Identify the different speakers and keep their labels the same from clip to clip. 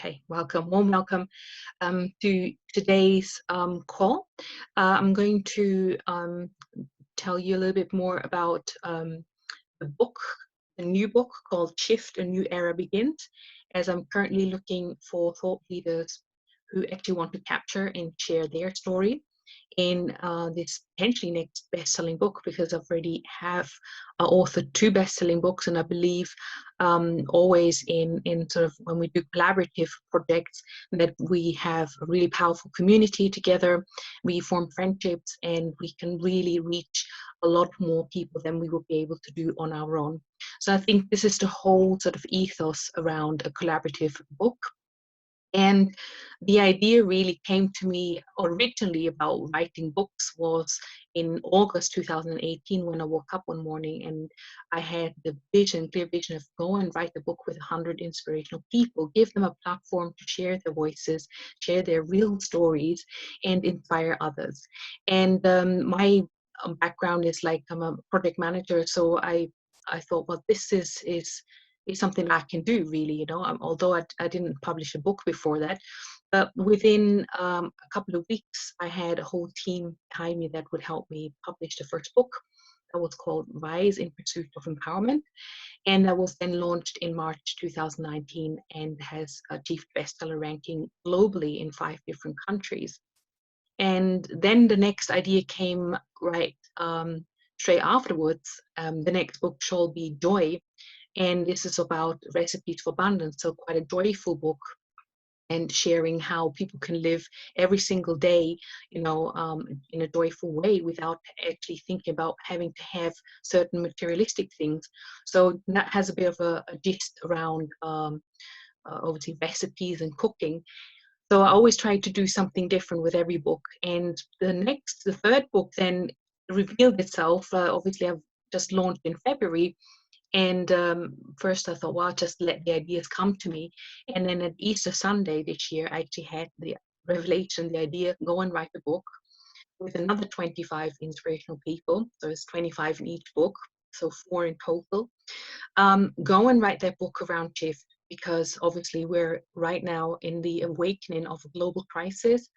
Speaker 1: Okay, welcome, warm welcome to today's call. I'm going to tell you a little bit more about the book, a new book called Shift, A New Era Begins, as I'm currently looking for thought leaders who actually want to capture and share their story in this potentially next best-selling book, because I've already have authored two best-selling books, and I believe always in sort of when we do collaborative projects that we have a really powerful community together, we form friendships, and we can really reach a lot more people than we would be able to do on our own. So I think this is the whole sort of ethos around a collaborative book. And the idea really came to me originally about writing books was in August 2018, when I woke up one morning and I had the clear vision of go and write a book with 100 inspirational people, give them a platform to share their voices, share their real stories, and inspire others. And my background is like I'm a project manager, so I thought, well, this is something I can do, really, although I didn't publish a book before that. But within a couple of weeks, I had a whole team behind me that would help me publish the first book. That was called Rise in Pursuit of Empowerment. And that was then launched in March 2019 and has achieved bestseller ranking globally in 5 different countries. And then the next idea came right straight afterwards. The next book shall be Joy, and this is about recipes for abundance, so quite a joyful book, and sharing how people can live every single day, in a joyful way without actually thinking about having to have certain materialistic things. So that has a bit of a gist around obviously recipes and cooking. So I always try to do something different with every book. And the third book then revealed itself. Obviously, I've just launched in February. And first I thought, well, I'll just let the ideas come to me. And then at Easter Sunday this year, I actually had the revelation, the idea, go and write a book with another 25 inspirational people. So it's 25 in each book, so 4 in total. Go and write that book around shift, because obviously we're right now in the awakening of a global crisis.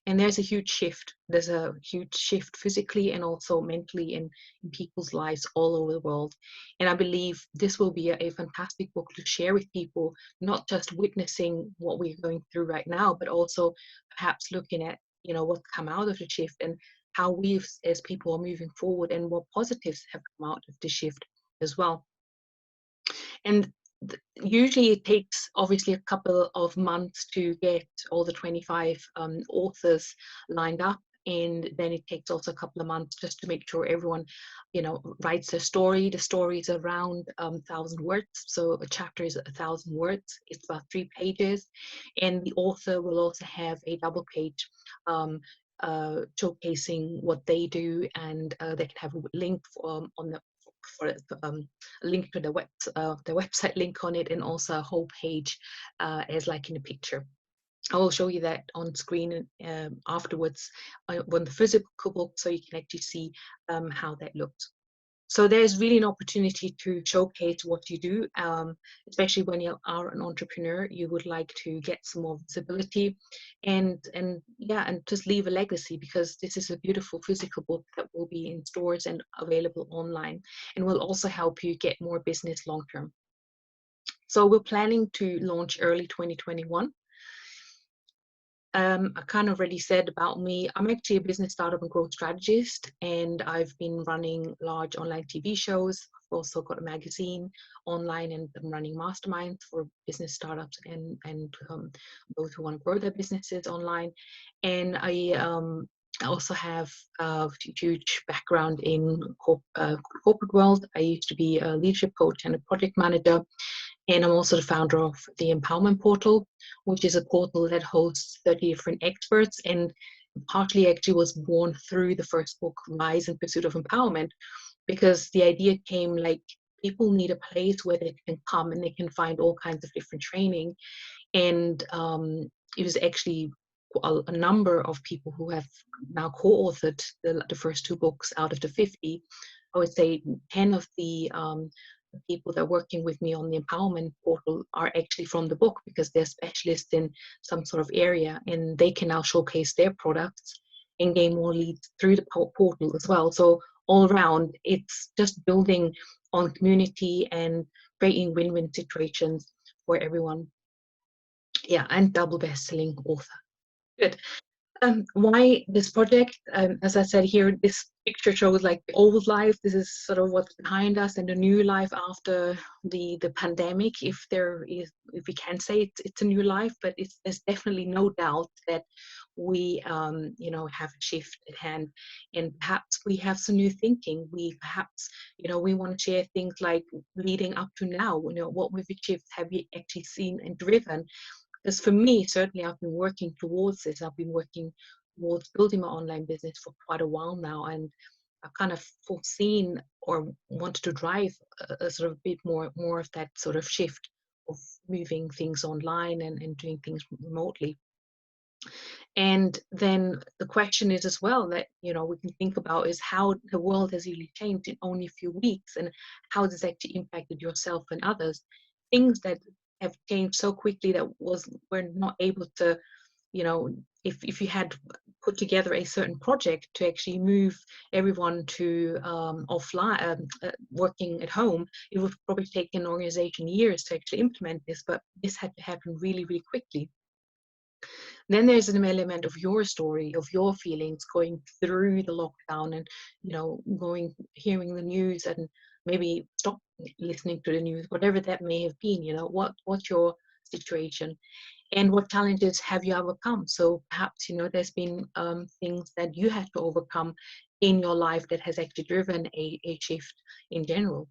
Speaker 1: And there's a huge shift. There's a huge shift physically and also mentally in people's lives all over the world. And I believe this will be a fantastic book to share with people, not just witnessing what we're going through right now, but also perhaps looking at, what's come out of the shift and how we as people are moving forward and what positives have come out of the shift as well. And usually it takes obviously a couple of months to get all the 25 authors lined up, and then it takes also a couple of months just to make sure everyone writes their story. The story is around 1,000 words, so a chapter is 1,000 words. It's about 3 pages, and the author will also have a double page showcasing what they do, and they can have a link on the for a link to the website link on it, and also a whole page as like in a picture. I will show you that on screen afterwards on the physical book, so you can actually see how that looks. So there's really an opportunity to showcase what you do, especially when you are an entrepreneur. You would like to get some more visibility, and just leave a legacy, because this is a beautiful physical book that will be in stores and available online, and will also help you get more business long term. So we're planning to launch early 2021. I kind of already said about me, I'm actually a business startup and growth strategist, and I've been running large online TV shows. I've also got a magazine online, and I'm running masterminds for business startups and those who want to grow their businesses online. And I also have a huge background in corporate world. I used to be a leadership coach and a project manager. And I'm also the founder of the Empowerment Portal, which is a portal that hosts 30 different experts, and partly actually was born through the first book, Rise in Pursuit of Empowerment, because the idea came like people need a place where they can come and they can find all kinds of different training. And it was actually a number of people who have now co-authored the first 2 books out of the 50. I would say 10 of the the people that are working with me on the empowerment portal are actually from the book, because they're specialists in some sort of area, and they can now showcase their products and gain more leads through the portal as well. So all around, it's just building on community and creating win-win situations for everyone. Yeah, and double best-selling author. Good. Why this project? As I said here, this picture shows like the old life. This is sort of what's behind us, and the new life after the pandemic. If we can say it's a new life, but there's definitely no doubt that we, have a shift at hand, and perhaps we have some new thinking. We perhaps, we want to share things like leading up to now. What we've achieved, have we actually seen and driven? Because for me, certainly, I've been working towards this. I've been working towards building my online business for quite a while now, and I've kind of foreseen or wanted to drive a sort of bit more of that sort of shift of moving things online and doing things remotely. And then the question is as well that we can think about is how the world has really changed in only a few weeks, and how this actually impacted yourself and others. Things that have changed so quickly that we're not able to, if you had put together a certain project to actually move everyone to offline, working at home, it would probably take an organization years to actually implement this, but this had to happen really, really quickly. Then there's an element of your story, of your feelings going through the lockdown, and hearing the news, and maybe stop listening to the news, whatever that may have been. What's your situation, and what challenges have you overcome? So perhaps there's been things that you had to overcome in your life that has actually driven a shift in general.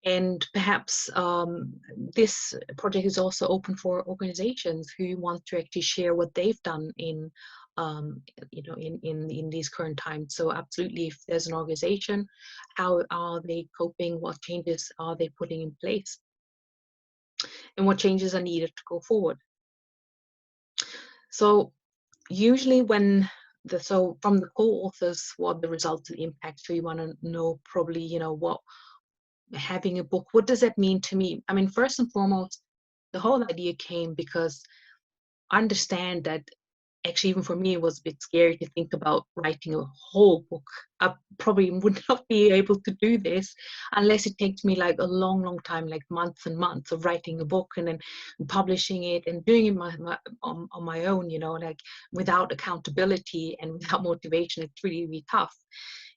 Speaker 1: And perhaps this project is also open for organizations who want to actually share what they've done in these current times. So absolutely, if there's an organization, how are they coping? What changes are they putting in place? And what changes are needed to go forward? So usually from the co-authors, what the results and impacts, we want to know probably, what having a book, what does that mean to me? I mean, first and foremost, the whole idea came because I understand that actually, even for me, it was a bit scary to think about writing a whole book. I probably would not be able to do this unless it takes me like a long, long time, like months and months of writing a book and then publishing it and doing it on my own, like without accountability and without motivation. It's really, really tough.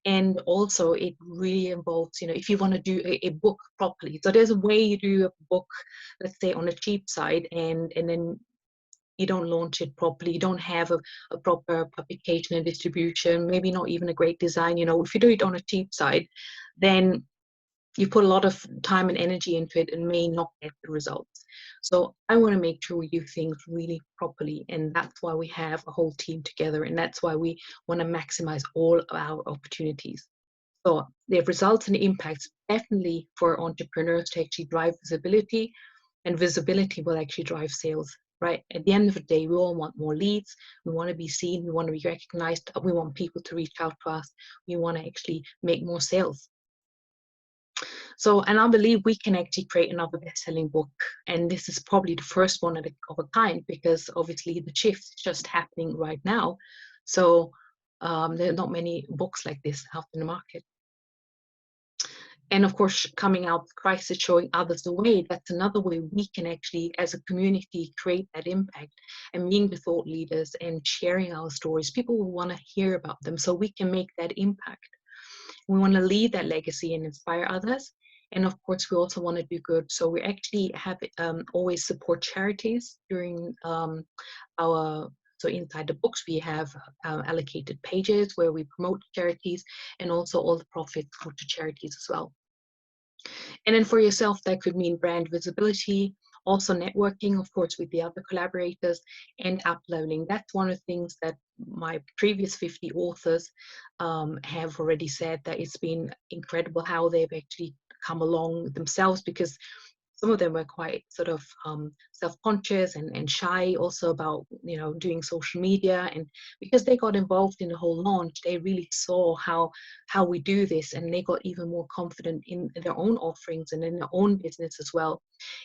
Speaker 1: And also it really involves, if you want to do a book properly. So there's a way you do a book, let's say on a cheap side, and then you don't launch it properly, you don't have a proper publication and distribution, maybe not even a great design. If you do it on a cheap side, then you put a lot of time and energy into it and may not get the results. So I want to make sure we do things really properly, and that's why we have a whole team together, and that's why we want to maximize all of our opportunities. So the results and impacts definitely for entrepreneurs to actually drive visibility, and visibility will actually drive sales. Right? At the end of the day, we all want more leads. We want to be seen. We want to be recognized. We want people to reach out to us. We want to actually make more sales. So, and I believe we can actually create another best-selling book. And this is probably the first one of a kind, because obviously the shift is just happening right now. So there are not many books like this out in the market. And of course, coming out of the crisis, showing others the way, that's another way we can actually, as a community, create that impact. And being the thought leaders and sharing our stories, people will want to hear about them, so we can make that impact. We want to leave that legacy and inspire others. And of course, we also want to do good. So we actually have always support charities during so inside the books, we have allocated pages where we promote charities, and also all the profits go to charities as well. And then for yourself, that could mean brand visibility, also networking, of course, with the other collaborators, and uploading. That's one of the things that my previous 50 authors have already said, that it's been incredible how they've actually come along themselves, because some of them were quite sort of self-conscious and shy also about, you know, doing social media. And because they got involved in the whole launch, they really saw how we do this, and they got even more confident in their own offerings and in their own business as well.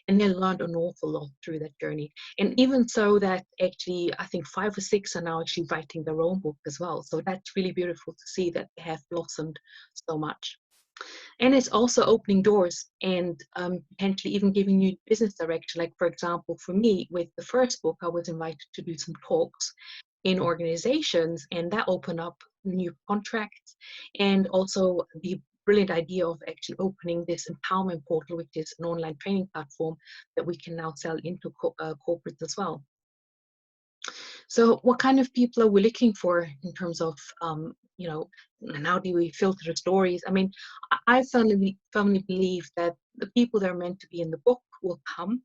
Speaker 1: And they learned an awful lot through that journey. And even so that actually, I think 5 or 6 are now actually writing their own book as well. So that's really beautiful to see that they have blossomed so much. And it's also opening doors and potentially even giving you business direction. Like, for example, for me, with the first book, I was invited to do some talks in organizations, and that opened up new contracts, and also the brilliant idea of actually opening this empowerment portal, which is an online training platform that we can now sell into corporates as well. So what kind of people are we looking for in terms of, you know, and how do we filter the stories? I mean, I firmly believe that the people that are meant to be in the book will come.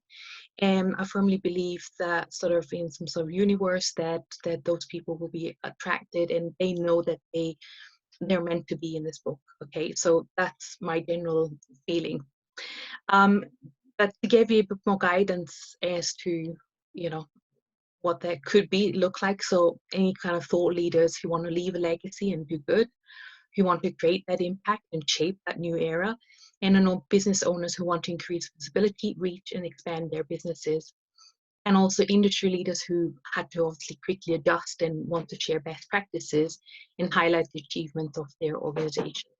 Speaker 1: And I firmly believe that sort of in some sort of universe that those people will be attracted, and they know that they're meant to be in this book. Okay, so that's my general feeling. But to give you a bit more guidance as to, you know, what that could be look like. So any kind of thought leaders who want to leave a legacy and do good, who want to create that impact and shape that new era, and then business owners who want to increase visibility, reach, and expand their businesses. And also industry leaders who had to obviously quickly adjust and want to share best practices and highlight the achievements of their organization.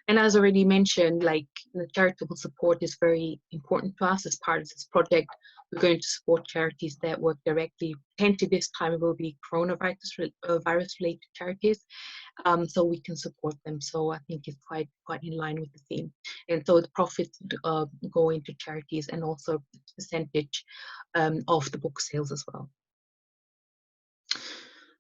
Speaker 1: And as already mentioned, like, the charitable support is very important to us as part of this project. We're going to support charities that work directly. Potentially this time it will be coronavirus virus related charities, so we can support them. So I think it's quite in line with the theme. And so the profits go into charities, and also percentage of the book sales as well.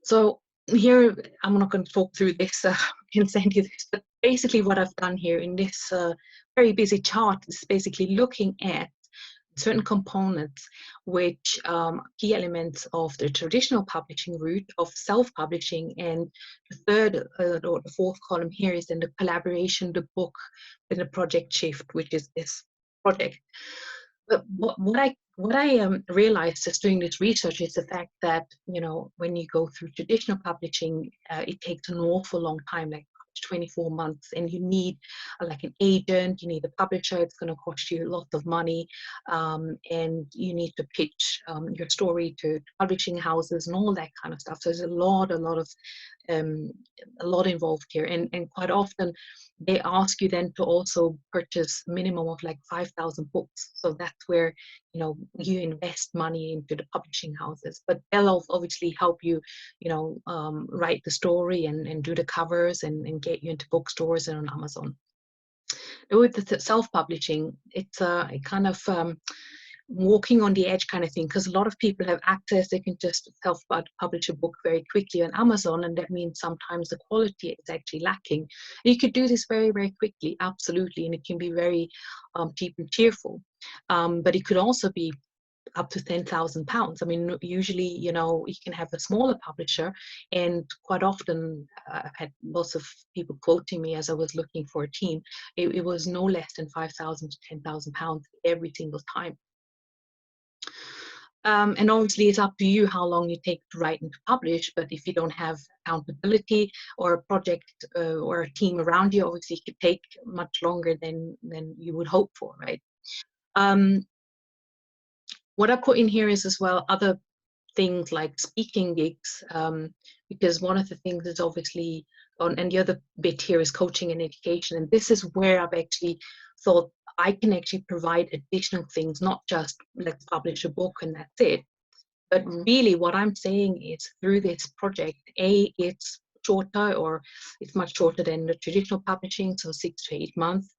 Speaker 1: So here, I'm not going to talk through this, can send you this, but basically what I've done here in this very busy chart is basically looking at certain components, which key elements of the traditional publishing route of self-publishing. And the third or the fourth column here is in the collaboration, the book, and the project shift, which is this project. But what I realized just doing this research is the fact that, you know, when you go through traditional publishing, it takes an awful long time, like 24 months, and you need like an agent, you need a publisher. It's going to cost you lots of money, and you need to pitch your story to publishing houses and all that kind of stuff. So there's a lot involved here, and quite often they ask you then to also purchase minimum of like 5,000 books. So that's where, you know, you invest money into the publishing houses, but they'll obviously help you, you know, write the story and do the covers and get you into bookstores and on Amazon. With the self-publishing, it's a kind of walking on the edge kind of thing, because a lot of people have access. They can just self-publish a book very quickly on Amazon, and that means sometimes the quality is actually lacking. You could do this very, very quickly, absolutely, and it can be very cheap and cheerful. But it could also be up to £10,000. I mean, usually, you know, you can have a smaller publisher, and quite often I've had lots of people quoting me as I was looking for a team. It was no less than £5,000 to £10,000 every single time. And obviously it's up to you how long you take to write and to publish, but if you don't have accountability or a project or a team around you, obviously it could take much longer than you would hope for, right? What I put in here is as well other things like speaking gigs, because one of the things is obviously and the other bit here is coaching and education, and this is where I've actually thought I can actually provide additional things, not just let's publish a book and that's it, but really what I'm saying is through this project, it's shorter, or it's much shorter than the traditional publishing, so 6 to 8 months,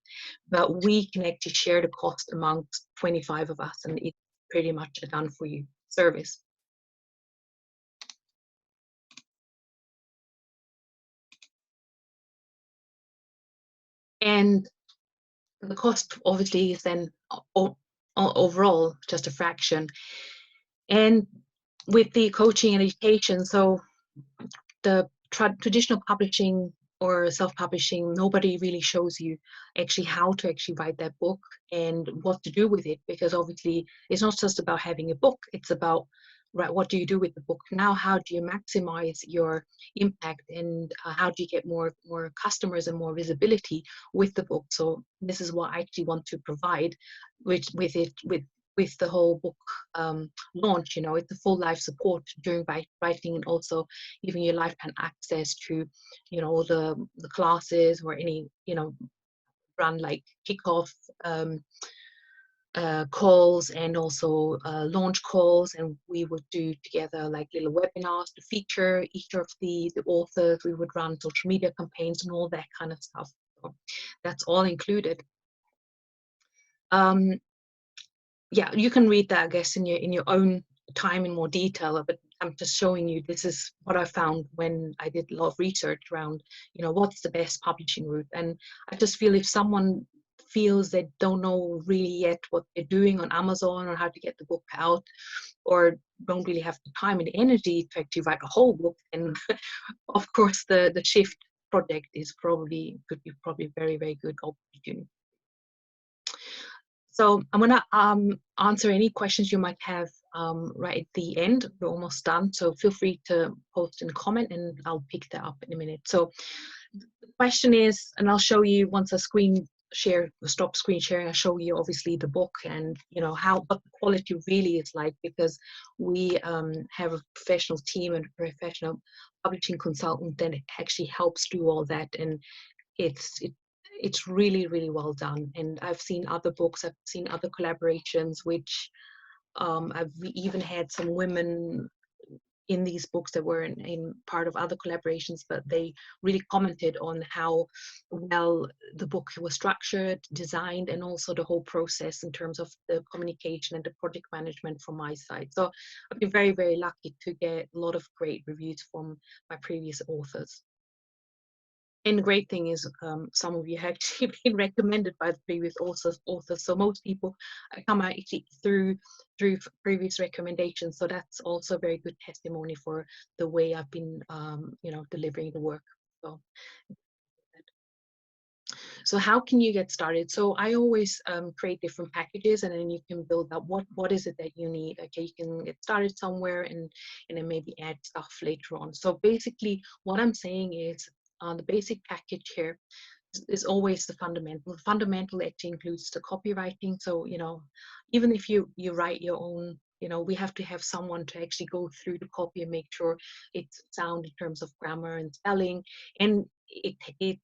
Speaker 1: but we can actually share the cost amongst 25 of us, and it's pretty much a done for you service. And the cost obviously is then overall just a fraction. And with the coaching and education, so the traditional publishing or self-publishing, nobody really shows you actually how to actually write that book and what to do with it, because obviously it's not just about having a book, it's about, right, what do you do with the book now, how do you maximize your impact, and how do you get more customers and more visibility with the book. So this is what I actually want to provide with the whole book launch. You know, it's the full life support during writing, and also giving you lifetime access to, you know, all the classes, or any, you know, run like kickoff calls, and also launch calls, and we would do together like little webinars to feature each of the authors. We would run social media campaigns and all that kind of stuff. So that's all included. Yeah, you can read that, I guess, in your own time in more detail, but I'm just showing you, this is what I found when I did a lot of research around, you know, what's the best publishing route. And I just feel if someone feels they don't know really yet what they're doing on Amazon, or how to get the book out, or don't really have the time and the energy to actually write a whole book, and of course the Shift project could be probably very, very good opportunity. So I'm going to answer any questions you might have right at the end. We're almost done, so feel free to post and comment, and I'll pick that up in a minute. So the question is, and I'll show you once I stop screen sharing, I'll show you obviously the book, and you know what the quality really is like, because we have a professional team and a professional publishing consultant that actually helps do all that, and it's really, really well done. And I've seen other books, I've seen other collaborations, which we even had some women in these books that were in part of other collaborations, but they really commented on how well the book was structured, designed, and also the whole process in terms of the communication and the project management from my side. So I've been very, very lucky to get a lot of great reviews from my previous authors. And the great thing is, some of you have actually been recommended by the previous authors. So most people come out actually through previous recommendations. So that's also a very good testimony for the way I've been, you know, delivering the work. So how can you get started? So I always create different packages, and then you can build up what is it that you need. Okay, you can get started somewhere, and then maybe add stuff later on. So basically, what I'm saying is, the basic package here is always the fundamental. The fundamental actually includes the copywriting. So, you know, even if you write your own, you know, we have to have someone to actually go through the copy and make sure it's sound in terms of grammar and spelling, and it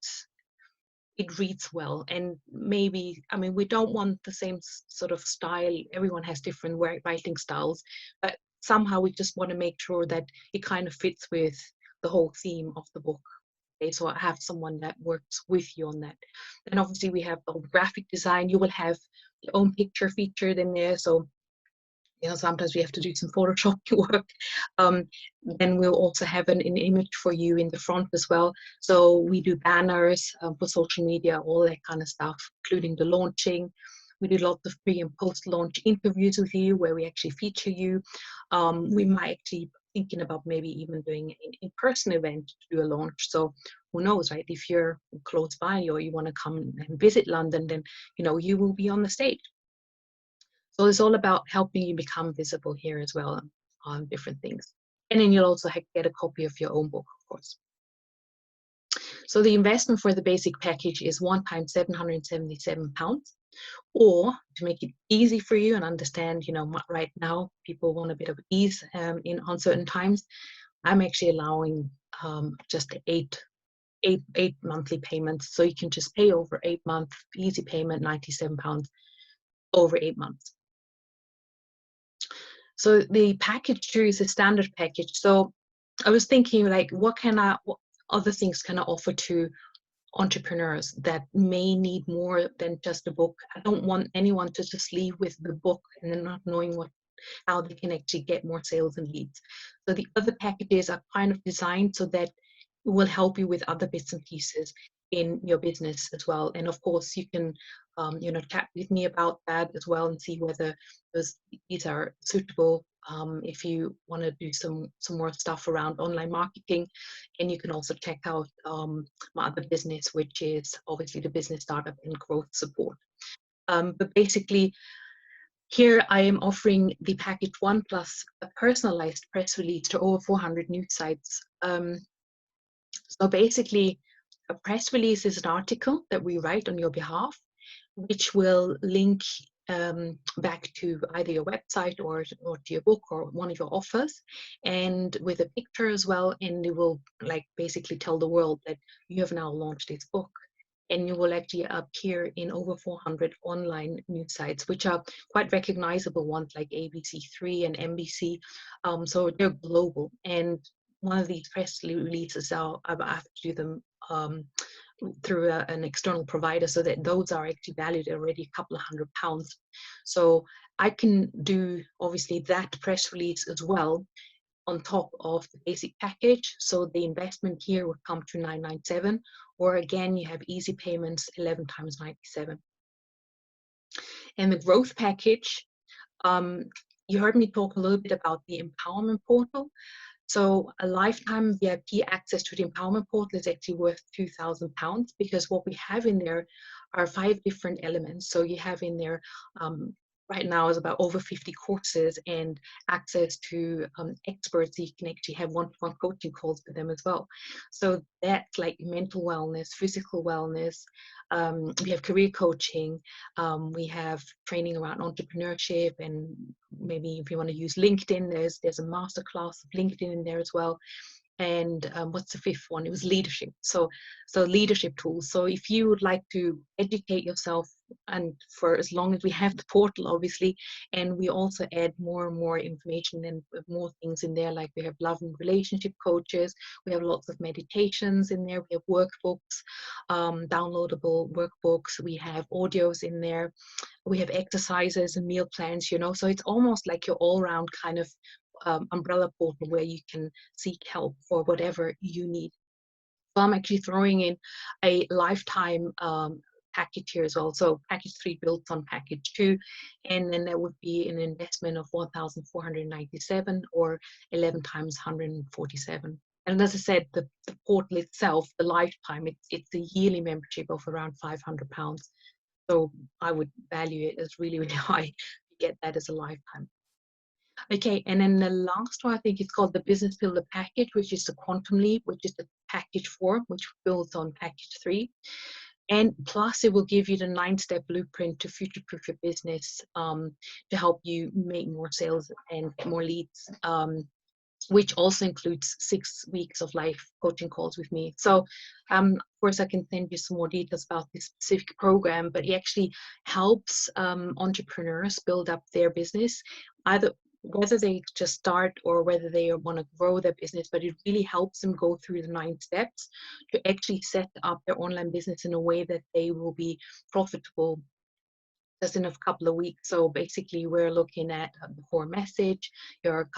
Speaker 1: reads well. And maybe, I mean, we don't want the same sort of style. Everyone has different writing styles, but somehow we just want to make sure that it kind of fits with the whole theme of the book. Okay, so I have someone that works with you on that. And obviously we have the graphic design. You will have your own picture featured in there. So, you know, sometimes we have to do some Photoshop work. Then we'll also have an image for you in the front as well. So we do banners for social media, all that kind of stuff, including the launching. We do lots of pre and post launch interviews with you where we actually feature you. We might actually thinking about maybe even doing an in-person event to do a launch. So who knows, right? If you're close by or you want to come and visit London, then, you know, you will be on the stage. So it's all about helping you become visible here as well on different things. And then you'll also get a copy of your own book, of course. So the investment for the basic package is one time £777. Or to make it easy for you and understand, you know, right now people want a bit of ease in uncertain times, I'm actually allowing just eight monthly payments. So you can just pay over 8 months, easy payment, £97 over 8 months. So the package 2 is a standard package. So I was thinking, like, what other things can I offer to entrepreneurs that may need more than just a book? I don't want anyone to just leave with the book and then not knowing how they can actually get more sales and leads. So the other packages are kind of designed so that it will help you with other bits and pieces in your business as well. And of course, you can, you know, chat with me about that as well and see whether these are suitable if you want to do some more stuff around online marketing. And you can also check out my other business, which is obviously the business startup and growth support. But basically, here I am offering the package 1 plus a personalized press release to over 400 news sites. So basically, a press release is an article that we write on your behalf, which will link back to either your website or to your book or one of your offers, and with a picture as well. And it will like basically tell the world that you have now launched this book. And you will actually appear in over 400 online news sites, which are quite recognizable ones like ABC3 and NBC. So they're global. And one of these press releases, I have to do them through an external provider, so that those are actually valued already a couple of £100. So I can do obviously that press release as well on top of the basic package. So the investment here would come to 997, or again, you have easy payments 11 times 97. And the growth package, you heard me talk a little bit about the empowerment portal. So a lifetime VIP access to the empowerment portal is actually worth £2,000, because what we have in there are 5 different elements. So you have in there right now is about over 50 courses and access to experts. You can actually have one-to-one coaching calls with them as well. So that's like mental wellness, physical wellness. We have career coaching. We have training around entrepreneurship, and maybe if you want to use LinkedIn, there's a masterclass of LinkedIn in there as well. And what's the 5th one? It was leadership. So leadership tools. So if you would like to educate yourself, and for as long as we have the portal, obviously, and we also add more and more information and more things in there, like we have love and relationship coaches, we have lots of meditations in there, we have workbooks, downloadable workbooks, we have audios in there, we have exercises and meal plans, so it's almost like your all-round kind of umbrella portal where you can seek help for whatever you need. So I'm actually throwing in a lifetime package here as well. So package 3 builds on package 2, and then that would be an investment of 1,497, or 11 times 147. And as I said, the portal itself, the lifetime, it's a yearly membership of around £500. So I would value it as really, really high to get that as a lifetime. Okay, and then the last one, I think it's called the Business Builder Package, which is the Quantum Leap, which is the package 4, which builds on package 3. And plus, it will give you the 9-step blueprint to future-proof your business, to help you make more sales and get more leads, which also includes 6 weeks of live coaching calls with me. So, of course, I can send you some more details about this specific program, but it actually helps entrepreneurs build up their business, either whether they just start or whether they want to grow their business, but it really helps them go through the 9 steps to actually set up their online business in a way that they will be profitable just in a couple of weeks. So basically, we're looking at the core message, your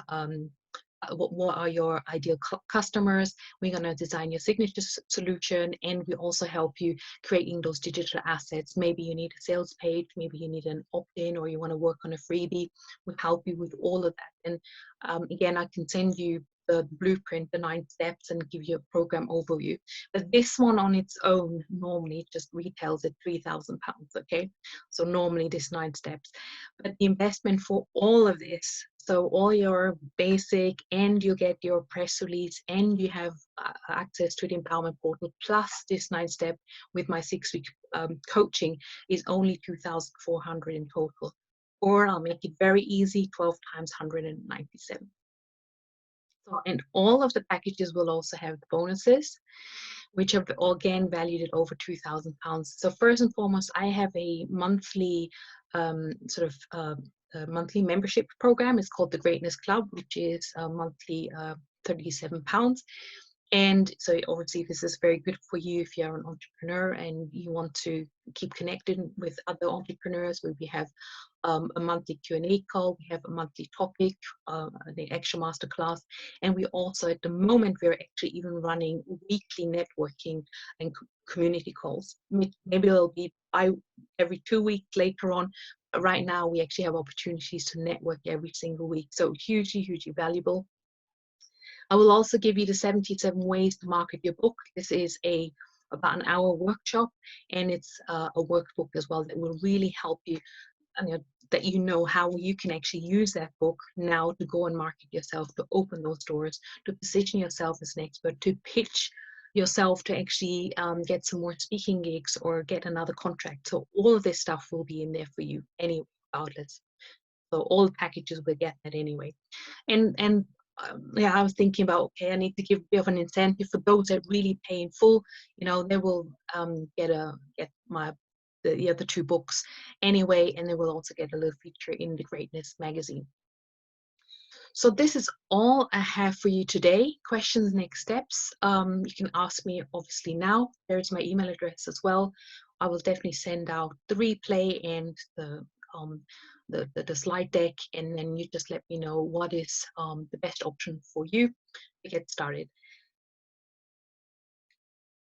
Speaker 1: what are your ideal customers. We're going to design your signature solution, and we also help you creating those digital assets. Maybe you need a sales page, maybe you need an opt-in, or you want to work on a freebie. We help you with all of that. And again, I can send you the blueprint, the 9 steps, and give you a program overview. But this one on its own normally just retails at £3,000. Okay, so normally this 9 steps, but the investment for all of this, so all your basic, and you get your press release, and you have access to the empowerment portal, plus this 9 step with my 6-week coaching, is only 2,400 in total. Or I'll make it very easy, 12 times 197. So, and all of the packages will also have bonuses, which are again valued at over £2,000. So first and foremost, I have a monthly monthly membership program. It's called the Greatness Club, which is monthly £37. And so obviously this is very good for you if you're an entrepreneur and you want to keep connected with other entrepreneurs. Where we have a monthly Q&A call, we have a monthly topic, the extra masterclass, and we also at the moment we're actually even running weekly networking and community calls. Maybe it'll be every 2 weeks later on, right now we actually have opportunities to network every single week. So hugely, hugely valuable. I will also give you the 77 ways to market your book. This is about an hour workshop, and it's a workbook as well that will really help you, that you know how you can actually use that book now to go and market yourself, to open those doors, to position yourself as an expert, to pitch yourself to actually get some more speaking gigs or get another contract. So all of this stuff will be in there for you anyway, regardless. So all the packages will get that anyway. And yeah, I was thinking about, okay, I need to give a bit of an incentive for those that really pay in full. They will get the other two books anyway, and they will also get a little feature in the Greatness magazine. So this is all I have for you today. Questions, next steps, you can ask me obviously now. There's my email address as well. I will definitely send out the replay and the slide deck, and then you just let me know what is the best option for you to get started.